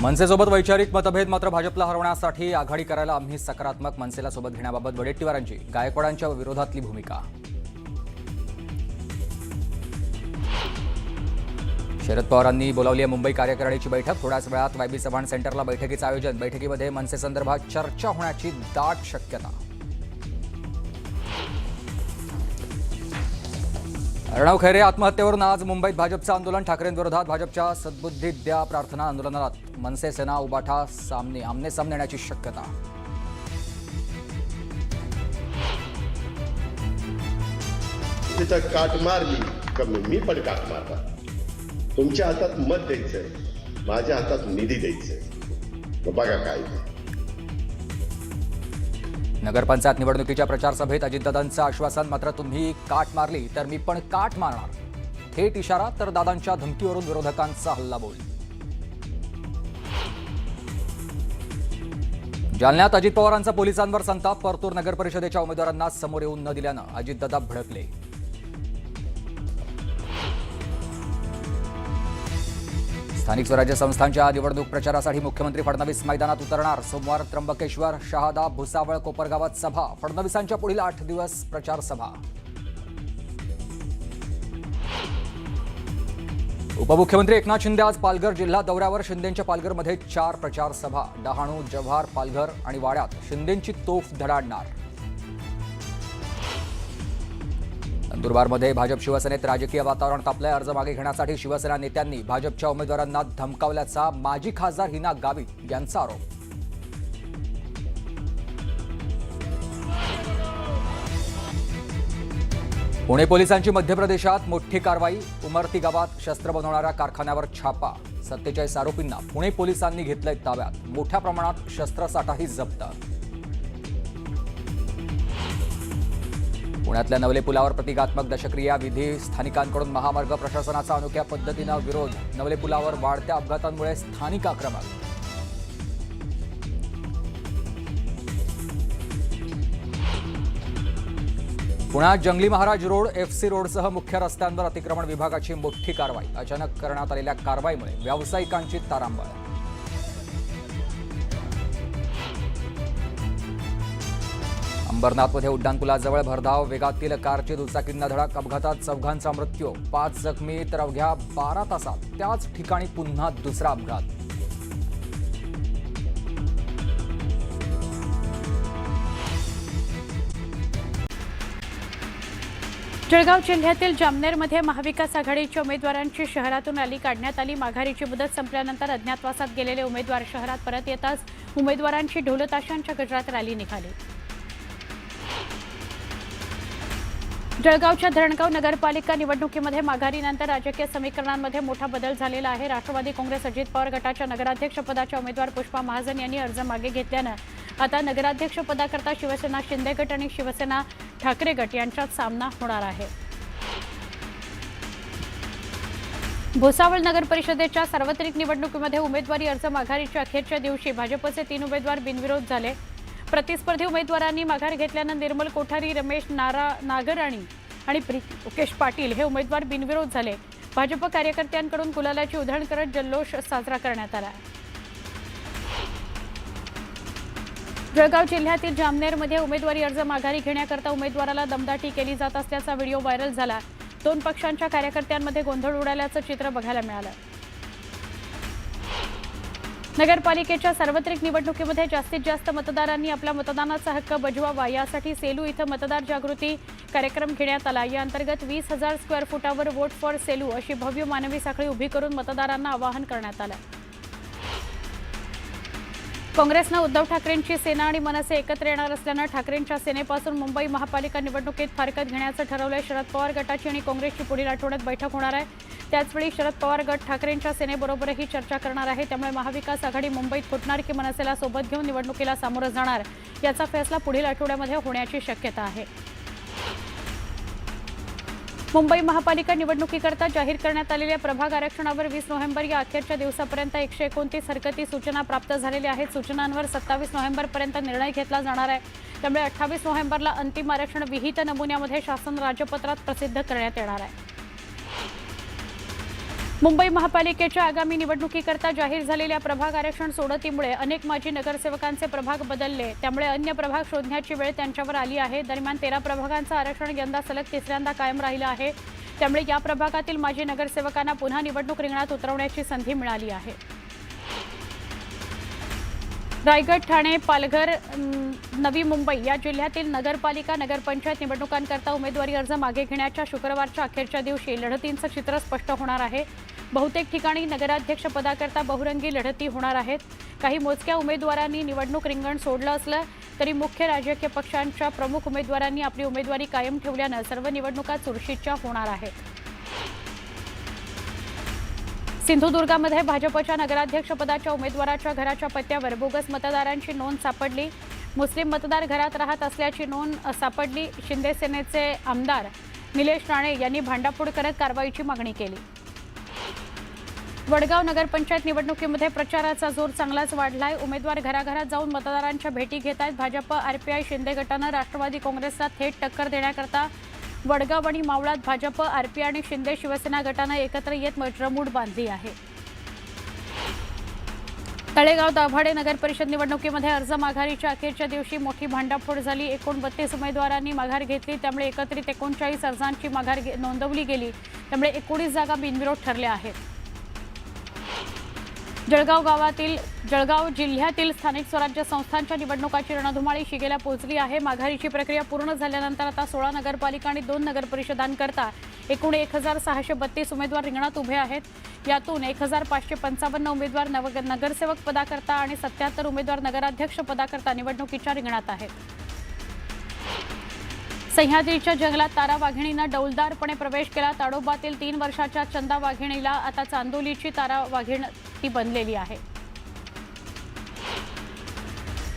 मनसेसोबत वैचारिक मतभेद मात्र भाजपला हरवण्यासाठी आघाडी करायला आम्ही सकारात्मक. मनसेला सोबत घेण्याबाबत वडेट्टीवारांची गायकवाडांच्या विरोधातली भूमिका. शरद पवारांनी बोलावली आहे मुंबई कार्यकारिणीची बैठक. थोड्याच वेळात वायबी चव्हाण सेंटरला बैठकीचं आयोजन. बैठकीमध्ये मनसेसंदर्भात चर्चा होण्याची दाट शक्यता. अर्णव खैरे आत्महत्येवरून आज मुंबईत भाजपचं आंदोलन. ठाकरेंविरोधात भाजपच्या सद्बुद्धी द्या प्रार्थना आंदोलनात मनसे सेना उबाठा आमने सामने येण्याची शक्यता. तिथं काट मारली कमी मी पण काट मारला. तुमच्या हातात मत द्यायचंय, माझ्या हातात निधी द्यायचंय. बघा काय. नगरपंचायत निवडणुकीच्या प्रचार सभेत अजितदादांचं आश्वासन. मात्र तुम्ही काट मारली तर मी पण काट मारणार. थेट इशारा तर दादांच्या धमकीवरून विरोधकांचा हल्लाबोल. जालन्यात अजित पवारांचा पोलिसांवर संताप. परतूर नगर परिषदेच्या उमेदवारांना समोर येऊन न दिल्यानं अजितदादा भडकले. स्थानिक स्वराज्य संस्थांच्या निवडणूक प्रचारासाठी मुख्यमंत्री फडणवीस मैदानात उतरणार. सोमवार त्र्यंबकेश्वर, शहादा, भुसावळ, कोपरगावात सभा. फडणवीसांच्या पुढील 8 दिवस प्रचार सभा. उपमुख्यमंत्री एकनाथ शिंदे आज पालघर जिल्हा दौऱ्यावर. शिंदेंच्या पालघरमध्ये 4 प्रचार सभा. डहाणू, जव्हार, पालघर आणि वाड्यात शिंदेंची तोफ धडाडणार. नंदुरबारमध्ये भाजप शिवसेनेत राजकीय वातावरण तापलंय. अर्ज मागे घेण्यासाठी शिवसेना नेत्यांनी भाजपच्या उमेदवारांना धमकावल्याचा माजी खासदार हिना गावित यांचा आरोप. पुणे पोलिसांची मध्य प्रदेशात मोठी कारवाई. उमरती गावात शस्त्र बनवणाऱ्या कारखान्यावर छापा. 47 आरोपींना पुणे पोलिसांनी घेतलंय ताब्यात. मोठ्या प्रमाणात शस्त्रसाठाही जप्त. पुण्यातल्या नवले पुलावर प्रतिकात्मक दशक्रिया विधी. स्थानिकांकडून महामार्ग प्रशासनाचा अनोख्या पद्धतीनं विरोध. नवले पुलावर वाढत्या अपघातांमुळे स्थानिक आक्रमक. पुण्यात जंगली महाराज रोड, FC रोडसह मुख्य रस्त्यांवर अतिक्रमण विभागाची मोठी कारवाई. अचानक करण्यात आलेल्या कारवाईमुळे व्यावसायिकांची तारांबळ. अंबरनाथमध्ये उड्डाणपुलाजवळ भरधाव वेगातील कारची दुचाकींना धडक. अपघातात 4घांचा मृत्यू, 5 जखमी तर अवघ्या 12 तासात त्याच ठिकाणी पुन्हा दुसरा अपघात. जळगाव जिल्ह्यातील जामनेरमध्ये महाविकास आघाडीच्या उमेदवारांची शहरातून रॅली काढण्यात आली. माघारीची मुदत संपल्यानंतर अज्ञातवासात गेलेले उमेदवार शहरात परत येताच उमेदवारांची ढोलताशांच्या गजरात रॅली निघाली. जळगावच्या धरणगाव नगरपालिका निवडणुकीमध्ये माघारीनंतर राजकीय समीकरणांमध्ये मोठा बदल झालेला आहे. राष्ट्रवादी काँग्रेस अजित पवार गटाच्या नगराध्यक्षपदाच्या उमेदवार पुष्पा महाजन यांनी अर्ज मागे घेतल्यानं आता नगराध्यक्षपदाकरता शिवसेना शिंदे गट आणि शिवसेना ठाकरे गट यांच्यात सामना होणार आहे. भुसावळ नगर परिषदेच्या सार्वत्रिक निवडणुकीमध्ये उमेदवारी अर्ज माघारीच्या अखेरच्या दिवशी भाजपचे 3 उमेदवार बिनविरोध झाले. प्रतिस्पर्धी उमेदवारांनी माघार घेतल्यानं निर्मल कोठारी, रमेश नागराणी आणि मुकेश पाटील हे उमेदवार बिनविरोध झाले. भाजप कार्यकर्त्यांकडून गुलालाची उधळण करत जल्लोष साजरा करण्यात आला. जळगाव जिल्ह्यातील जामनेरमध्ये उमेदवारी अर्ज माघारी घेण्याकरता उमेदवाराला दमदाटी केली जात असल्याचा व्हिडिओ व्हायरल झाला. 2 पक्षांच्या कार्यकर्त्यांमध्ये गोंधळ उडाल्याचं चित्र बघायला मिळालं. नगरपालिकेच्या सार्वत्रिक निवडणुकीमध्ये जास्तीत जास्त मतदारांनी आपला मतदानाचा हक्क बजवावा यासाठी सेलू इथं मतदार जागृती कार्यक्रम घेण्यात आला. या अंतर्गत 20,000 स्क्वेअर फुटावर वोट फॉर सेलू अशी भव्य मानवी साखळी उभी करून मतदारांना आवाहन करण्यात आलं. काँग्रेसनं उद्धव ठाकरेंची सेना आणि मनसे एकत्र येणार असल्यानं ठाकरेंच्या सेनेपासून मुंबई महापालिका निवडणुकीत फारकत घेण्याचं ठरवलंय. शरद पवार गटाची आणि काँग्रेसची पुढील आठवड्यात बैठक होणार आहे. त्याचवेळी शरद पवार गट ठाकरेंच्या सेनेबरोबरही चर्चा करणार आहे. त्यामुळे महाविकास आघाडी मुंबईत फुटणार की मनसेला सोबत घेऊन निवडणुकीला सामोरं जाणार याचा फैसला पुढील आठवड्यामध्ये होण्याची शक्यता आहे. मुंबई महापालिका निवडणुकीकरता जाहीर करण्यात आलेल्या प्रभाग आरक्षणावर 20 नोव्हेंबर या अखेरच्या दिवसापर्यंत 129 हरकती सूचना प्राप्त झालेल्या आहेत. सूचनांवर 27 नोव्हेंबरपर्यंत निर्णय घेतला जाणार आहे. त्यामुळे 28 नोव्हेंबरला अंतिम आरक्षण विहित नमुन्यामध्ये शासन राजपत्रात प्रसिद्ध करण्यात येणार आहे. मुंबई महापालिकेच्या आगामी निवडणुकीकरता जाहीर झालेल्या प्रभाग आरक्षण सोडतीमुळे अनेक माजी नगरसेवकांचे प्रभाग बदलले, त्यामुळे अन्य प्रभाग शोधण्याची वेळ त्यांच्यावर आली आहे. दरम्यान 13 प्रभागांचं आरक्षण यंदा सलग तिसऱ्यांदा कायम राहिलं आहे, त्यामुळे या प्रभागातील माजी नगरसेवकांना पुन्हा निवडणूक रिंगणात उतरवण्याची संधी मिळाली आहे. रायगड, ठाणे, पालघर, नवी मुंबई या जिल्ह्यातील नगरपालिका नगरपंचायत निवडणुकांकरता उमेदवारी अर्ज मागे घेण्याच्या शुक्रवारच्या अखेरच्या दिवशी लढतींचं चित्र स्पष्ट होणार आहे. बहुतेक ठिकाणी नगराध्यक्षपदाकरता बहुरंगी लढती होणार आहेत. काही मोजक्या उमेदवारांनी निवडणूक रिंगण सोडलं असलं तरी मुख्य राजकीय पक्षांच्या प्रमुख उमेदवारांनी आपली उमेदवारी कायम ठेवल्यानं सर्व निवडणुका चुरशीच्या होणार आहेत. सिंधुदुर्गामध्ये भाजपच्या नगराध्यक्षपदाच्या उमेदवाराच्या घराच्या पत्त्यावर बोगस मतदारांची नोंद सापडली. मुस्लिम मतदार घरात राहत असल्याची नोंद सापडली. शिंदे सेनेचे आमदार निलेश राणे यांनी भांडाफोड करत कारवाईची मागणी केली. वडगाव नगरपंचायत निवडणुकीमध्ये प्रचाराचा जोर चांगलाच वाढलाय. उमेदवार घराघरात जाऊन मतदारांच्या भेटी घेत आहेत. भाजप, आरपीआय, शिंदे गटानं राष्ट्रवादी काँग्रेसला थेट टक्कर देण्याकरता वडगाव आणि मावळात भाजप, आरपीआय आणि शिंदे शिवसेना गटानं एकत्र येत जमूट बांधली आहे. तळेगाव दाभाडे नगर परिषद निवडणुकीमध्ये अर्ज माघारीच्या अखेरच्या दिवशी मोठी भांडाफोड झाली. 39 उमेदवारांनी माघार घेतली, त्यामुळे एकत्रित 39 अर्जांची माघार नोंदवली गेली, त्यामुळे 19 जागा बिनविरोध ठरल्या आहेत. जळगाव जिल्ह्यातील स्थानिक स्वराज्य संस्थांच्या निवडणुकाची रणधुमाळी शिगेला पोहोचली आहे. माघारीची प्रक्रिया पूर्ण झाल्यानंतर आता 16 नगरपालिका आणि 2 नगरपरिषदांकरता एकूण 1632 उमेदवार रिंगणात उभे आहेत. यातून 1555 उमेदवार नगरसेवक पदाकरता आणि 77 उमेदवार नगराध्यक्ष पदाकरता निवडणुकीच्या रिंगणात आहेत. सह्याद्रीच्या जंगलात तारा वाघिणीनं डौलदारपणे प्रवेश केला. ताडोबातील 3 वर्षाच्या चंदा वाघिणीला आता चांदोलीची तारा वाघीण ती बनलेली आहे.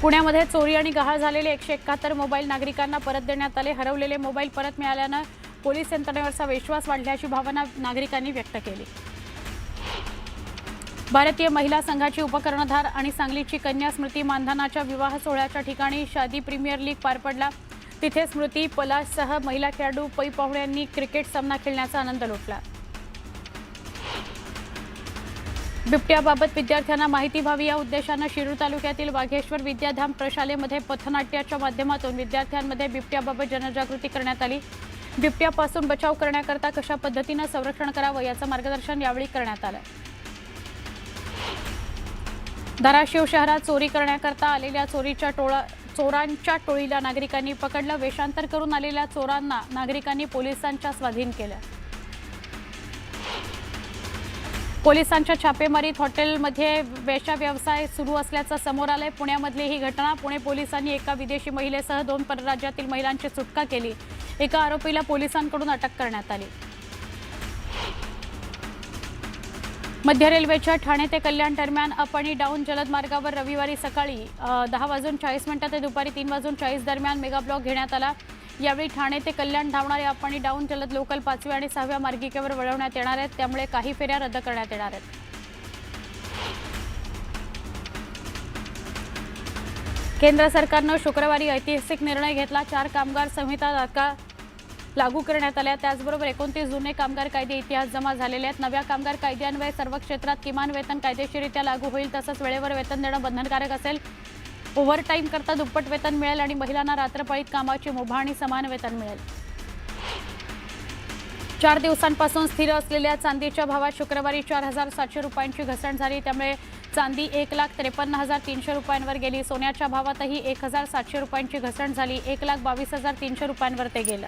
पुण्यामध्ये चोरी आणि गहाळ झालेले 171 मोबाईल नागरिकांना परत देण्यात आले. हरवलेले मोबाईल परत मिळाल्यानं पोलीस यंत्रणेवरचा विश्वास वाढल्याची भावना नागरिकांनी व्यक्त केली. भारतीय महिला संघाची उपकर्णधार आणि सांगलीची कन्या स्मृती मानधनाच्या विवाह सोहळ्याच्या ठिकाणी शादी प्रीमियर लीग पार पडला. तिथे स्मृती पलाशसह महिला खेळाडू पै पाहुण्यांनी क्रिकेट सामना खेळण्याचा आनंद लुटला. बिबट्याबाबत विद्यार्थ्यांना माहिती व्हावी या उद्देशानं शिरूर तालुक्यातील वाघेश्वर विद्याधाम प्रशालेमध्ये पथनाट्याच्या माध्यमातून विद्यार्थ्यांमध्ये बिबट्याबाबत जनजागृती करण्यात आली. बिबट्यापासून बचाव करण्याकरता कशा पद्धतीनं संरक्षण करावं याचं मार्गदर्शन यावेळी करण्यात आलं. धाराशिव शहरात चोरी करण्याकरता आलेल्या चोरांच्या टोळीला नागरिकांनी पकडलं. वेषांतर करून आलेल्या चोरांना नागरिकांनी पोलिसांच्या स्वाधीन केलं. पोलिसांच्या छापेमारीत हॉटेलमध्ये वेश्या व्यवसाय सुरू असल्याचं समोर आलंय. पुण्यामधली ही घटना. पुणे पोलिसांनी एका विदेशी महिलेसह 2 परराज्यातील महिलांची सुटका केली. एका आरोपीला पोलिसांकडून अटक करण्यात आली. मध्य रेल्वेच्या ठाणे ते कल्याण दरम्यान अप आणि डाऊन जलद मार्गावर रविवारी सकाळी 10:40 ते दुपारी 3:40 दरम्यान मेगा ब्लॉक घेण्यात आला. यावेळी ठाणे ते कल्याण धावणारे अप आणि डाऊन जलद लोकल 5व्या आणि 6व्या मार्गिकेवर वळवण्यात येणार आहेत, त्यामुळे काही फेऱ्या रद्द करण्यात येणार आहेत. केंद्र सरकारनं शुक्रवारी ऐतिहासिक निर्णय घेतला. 4 कामगार संहिता तात्काळ लागू करण्यात आल्या. त्याचबरोबर 29 जुने कामगार कायदे इतिहास जमा झालेले आहेत. नव्या कामगार कायद्यान्वये सर्व क्षेत्रात किमान वेतन कायदेशीररित्या लागू होईल. तसंच वेळेवर वेतन देणं बंधनकारक असेल. ओव्हरटाईम करता दुप्पट वेतन मिळेल आणि महिलांना रात्रपाळीत कामाची मुभा आणि समान वेतन मिळेल. 4 दिवसांपासून स्थिर असलेल्या चांदीच्या भावात शुक्रवारी 4,700 रुपयांची घसरण झाली. त्यामुळे चांदी 1,53,300 रुपयांवर गेली. सोन्याच्या भावातही 1,700 रुपयांची घसरण झाली. 1,22,300 रुपयांवर ते गेलं.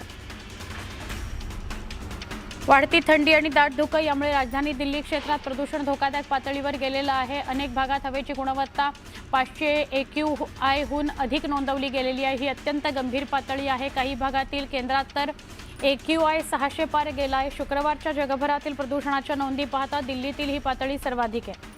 वाढती थंडी आणि दाट धुकं यामुळे राजधानी दिल्ली क्षेत्रात प्रदूषण धोकादायक पातळीवर गेलेलं आहे. अनेक भागात हवेची गुणवत्ता 500 AQI हून अधिक नोंदवली गेलेली आहे. ही अत्यंत गंभीर पातळी आहे. काही भागातील केंद्रात तर AQI 600 पार गेला आहे. शुक्रवारच्या जगभरातील प्रदूषणाच्या नोंदी पाहता दिल्लीतील ही पातळी सर्वाधिक आहे.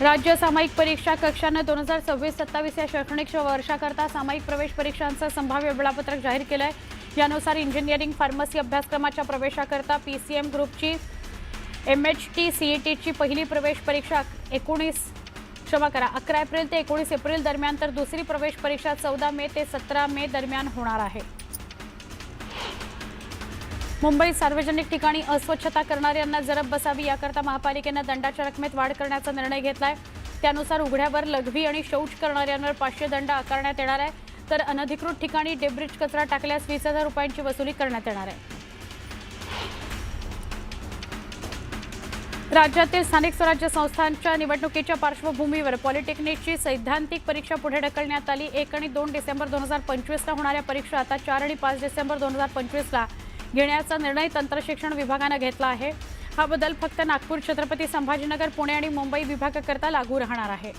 राज्य सामायिक परीक्षा कक्षानं 2026-27 या शैक्षणिक वर्षाकरता सामायिक प्रवेश परीक्षांचं संभाव्य वेळापत्रक जाहीर केलं आहे. यानुसार इंजिनिअरिंग फार्मसी अभ्यासक्रमाच्या प्रवेशाकरता PCM ग्रुपची MHT CETची पहिली प्रवेश परीक्षा 11 एप्रिल ते 19 एप्रिल दरम्यान, तर दुसरी प्रवेश परीक्षा 14 मे ते 17 मे दरम्यान होणार आहे. मुंबईत सार्वजनिक ठिकाणी अस्वच्छता करणाऱ्यांना जरब बसावी याकरता महापालिकेनं दंडाच्या रकमेत वाढ करण्याचा निर्णय घेतलाय. त्यानुसार उघड्यावर लघवी आणि शौच करणाऱ्यांवर 500 दंड आकारण्यात येणार आहे, तर अनधिकृत ठिकाणी डेब्रिज कचरा टाकल्यास 20,000 रुपयांची वसुली करण्यात येणार आहे. राज्यातील स्थानिक स्वराज्य संस्थांच्या निवडणुकीच्या पार्श्वभूमीवर पॉलिटेक्निकची सैद्धांतिक परीक्षा पुढे ढकलण्यात आली. 1 आणि 2 डिसेंबर 2025ला होणाऱ्या परीक्षा आता 4 आणि 5 डिसेंबर 2025ला घेण्याचा निर्णय तंत्रशिक्षण विभागानं घेतला आहे. हा बदल फक्त नागपूर, छत्रपती संभाजीनगर, पुणे आणि मुंबई विभागाकरता लागू राहणार आहे.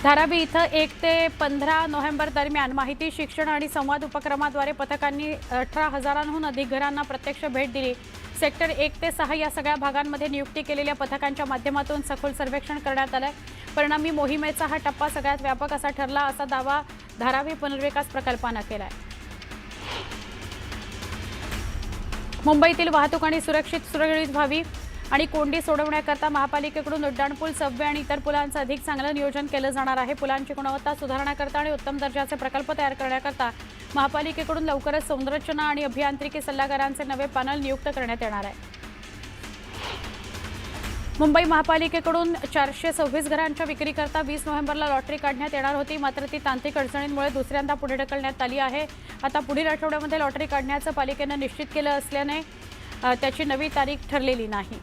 धारावी इथं 1 ते 15 नोव्हेंबर दरम्यान माहिती, शिक्षण आणि संवाद उपक्रमाद्वारे पथकांनी 18,000हून अधिक घरांना प्रत्यक्ष भेट दिली. सेक्टर 1 ते 6 या सगळ्या भागांमध्ये नियुक्ती केलेल्या पथकांच्या माध्यमातून सखोल सर्वेक्षण करण्यात आलंय. परिणामी मोहिमेचा हा टप्पा सगळ्यात व्यापक असा ठरला, असा दावा धारावी पुनर्विकास प्रकल्पानं केलाय. मुंबईतील वाहतूक आणि सुरळीत व्हावी आणि कोंडी सोडवण्याकरता महापालिकेकडून उड्डाणपूल, सबवे आणि इतर पुलांचं अधिक चांगलं नियोजन केलं जाणार आहे. पुलांची गुणवत्ता सुधारण्याकरता आणि उत्तम दर्जाचे प्रकल्प तयार करण्याकरता महापालिकेकडून लवकरच संरचना आणि अभियांत्रिकी सल्लागारांचे नवे पॅनल नियुक्त करण्यात येणार आहे. मुंबई महापालिकेकडून 426 घरांच्या विक्रीकरता 20 नोव्हेंबरला लॉटरी काढण्यात येणार होती, मात्र ती तांत्रिक अडचणींमुळे दुसऱ्यांदा पुढे ढकलण्यात आली आहे. आता पुढील आठवड्यामध्ये लॉटरी काढण्याचं पालिकेनं निश्चित केलं असल्याने त्याची नवी तारीख ठरलेली नाही.